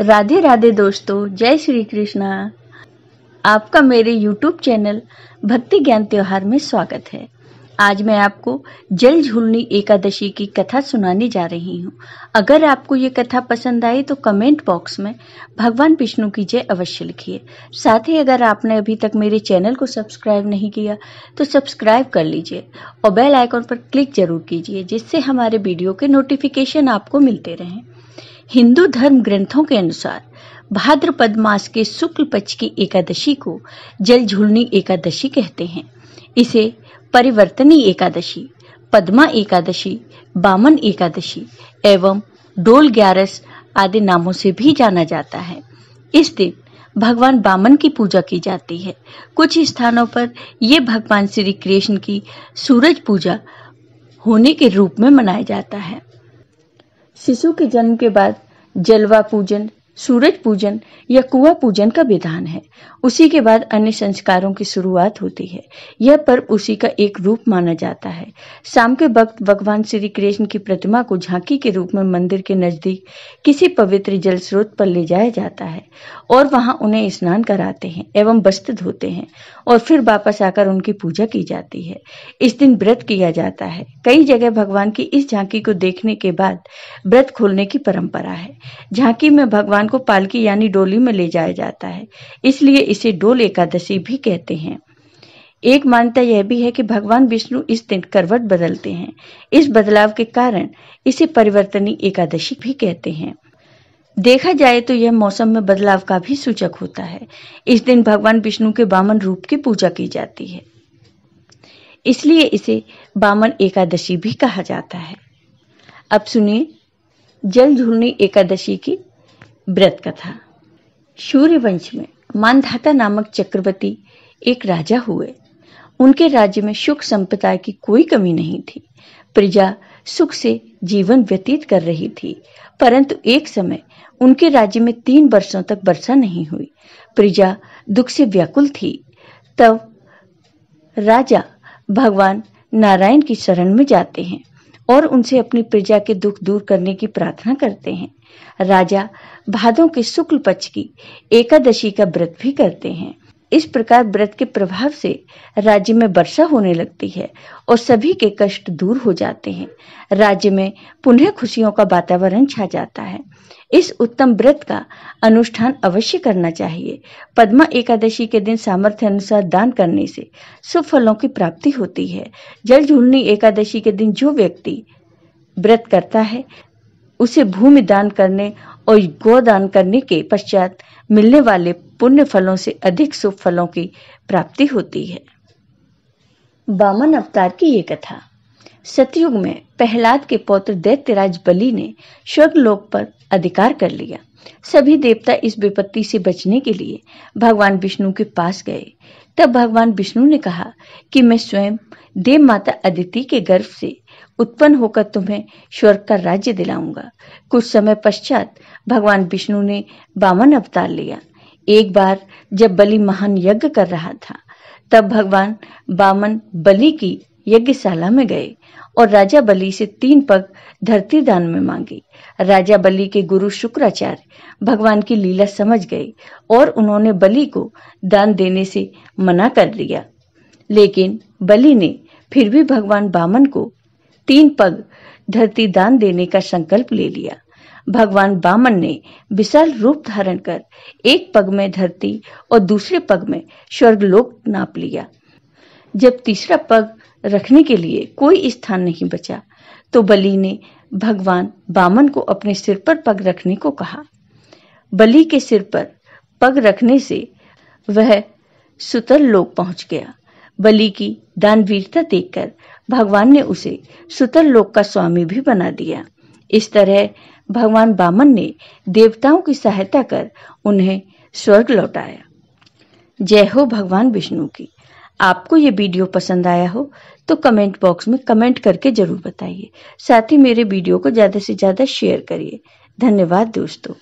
राधे राधे दोस्तों, जय श्री कृष्णा। आपका मेरे YouTube चैनल भक्ति ज्ञान त्योहार में स्वागत है। आज मैं आपको जल झूलनी एकादशी की कथा सुनाने जा रही हूँ। अगर आपको ये कथा पसंद आई तो कमेंट बॉक्स में भगवान विष्णु की जय अवश्य लिखिए। साथ ही अगर आपने अभी तक मेरे चैनल को सब्सक्राइब नहीं किया तो सब्सक्राइब कर लीजिए और बेल आइकन पर क्लिक जरूर कीजिए, जिससे हमारे वीडियो के नोटिफिकेशन आपको मिलते रहें। हिंदू धर्म ग्रंथों के अनुसार भाद्रपद मास के शुक्ल पक्ष की एकादशी को जल झूलनी एकादशी कहते हैं। इसे परिवर्तनी एकादशी, पद्मा एकादशी, बामन एकादशी एवं डोल ग्यारस आदि नामों से भी जाना जाता है। इस दिन भगवान बामन की पूजा की जाती है। कुछ स्थानों पर यह भगवान श्री कृष्ण की सूरज पूजा होने के रूप में मनाया जाता है। शिशु के जन्म के बाद जलवा पूजन, सूरज पूजन या कुआं पूजन का विधान है। उसी के बाद अन्य संस्कारों की शुरुआत होती है। यह पर्व उसी का एक रूप माना जाता है। शाम के वक्त भगवान श्री कृष्ण की प्रतिमा को झांकी के रूप में मंदिर के नजदीक किसी पवित्र जल स्रोत पर ले जाया जाता है और वहां उन्हें स्नान कराते हैं एवं वस्त्र धोते हैं और फिर वापस आकर उनकी पूजा की जाती है। इस दिन व्रत किया जाता है। कई जगह भगवान की इस झांकी को देखने के बाद व्रत खोलने की परंपरा है। झांकी में भगवान को पालकी यानी डोली में ले जाया जाता है, इसलिए इसे डोल एकादशी भी कहते हैं। एक मान्यता यह भी है कि भगवान विष्णु इस दिन करवट बदलते हैं। इस बदलाव के कारण इसे परिवर्तनी एकादशी भी कहते हैं। देखा जाए तो यह मौसम में बदलाव का भी सूचक होता है। इस दिन भगवान विष्णु के वामन रूप की पूजा की जाती है, इसलिए इसे वामन एकादशी भी कहा जाता है। अब सुनिए जल झूलनी एकादशी की व्रत कथा। सूर्यवंश में मानधाता नामक चक्रवर्ती एक राजा हुए। उनके राज्य में सुख संपदा की कोई कमी नहीं थी। प्रजा सुख से जीवन व्यतीत कर रही थी, परंतु एक समय उनके राज्य में 3 वर्षों तक वर्षा नहीं हुई। प्रजा दुख से व्याकुल थी। तब राजा भगवान नारायण की शरण में जाते हैं और उनसे अपनी प्रजा के दुख दूर करने की प्रार्थना करते हैं। राजा भादों के शुक्ल पक्ष की एकादशी का व्रत भी करते हैं। इस प्रकार व्रत के प्रभाव से राज्य में वर्षा होने लगती है और सभी के कष्ट दूर हो जाते हैं। राज्य में पुनः खुशियों का वातावरण छा जाता है। इस उत्तम व्रत का अनुष्ठान अवश्य करना चाहिए। पद्मा एकादशी के दिन सामर्थ्य अनुसार दान करने से शुभ फलों की प्राप्ति होती है। जल झूलनी एकादशी के दिन जो व्यक्ति व्रत करता है उसे भूमि दान करने और गोदान करने के पश्चात मिलने वाले पुण्य फलों से अधिक शुभ फलों की प्राप्ति होती है। वामन अवतार की ये कथा। सतयुग में प्रहलाद के पौत्र दैत्यराज बलि ने स्वर्गलोक पर अधिकार कर लिया। सभी देवता इस विपत्ति से बचने के लिए भगवान विष्णु के पास गए। तब भगवान विष्णु ने कहा कि मैं स्वयं देव माता अदिति के गर्भ से उत्पन्न होकर तुम्हें स्वर्ग का राज्य दिलाऊंगा। कुछ समय पश्चात भगवान विष्णु ने वामन अवतार लिया। एक बार जब बलि महान यज्ञ कर रहा था, तब भगवान वामन बलि की यज्ञशाला में गए और राजा बलि से 3 पग धरती दान में मांगी। राजा बलि के गुरु शुक्राचार्य भगवान की लीला समझ गए और उन्होंने बलि को दान देने से मना कर दिया। लेकिन बलि ने फिर भी भगवान वामन को 3 पग धरती दान देने का संकल्प ले लिया। भगवान वामन ने विशाल रूप धारण कर एक पग में धरती और दूसरे पग में स्वर्गलोक नाप लिया। जब तीसरा पग रखने के लिए कोई स्थान नहीं बचा, तो बलि ने भगवान वामन को अपने सिर पर पग रखने को कहा। बलि के सिर पर पग रखने से वह सुतल लोक पहुंच गया। बलि की दानवीरता देखकर भगवान ने उसे सुतल लोक का स्वामी भी बना दिया। इस तरह भगवान वामन ने देवताओं की सहायता कर उन्हें स्वर्ग लौटाया। जय हो भगवान विष्णु की। आपको ये वीडियो पसंद आया हो तो कमेंट बॉक्स में कमेंट करके जरूर बताइए। साथ ही मेरे वीडियो को ज्यादा से ज्यादा शेयर करिए। धन्यवाद दोस्तों।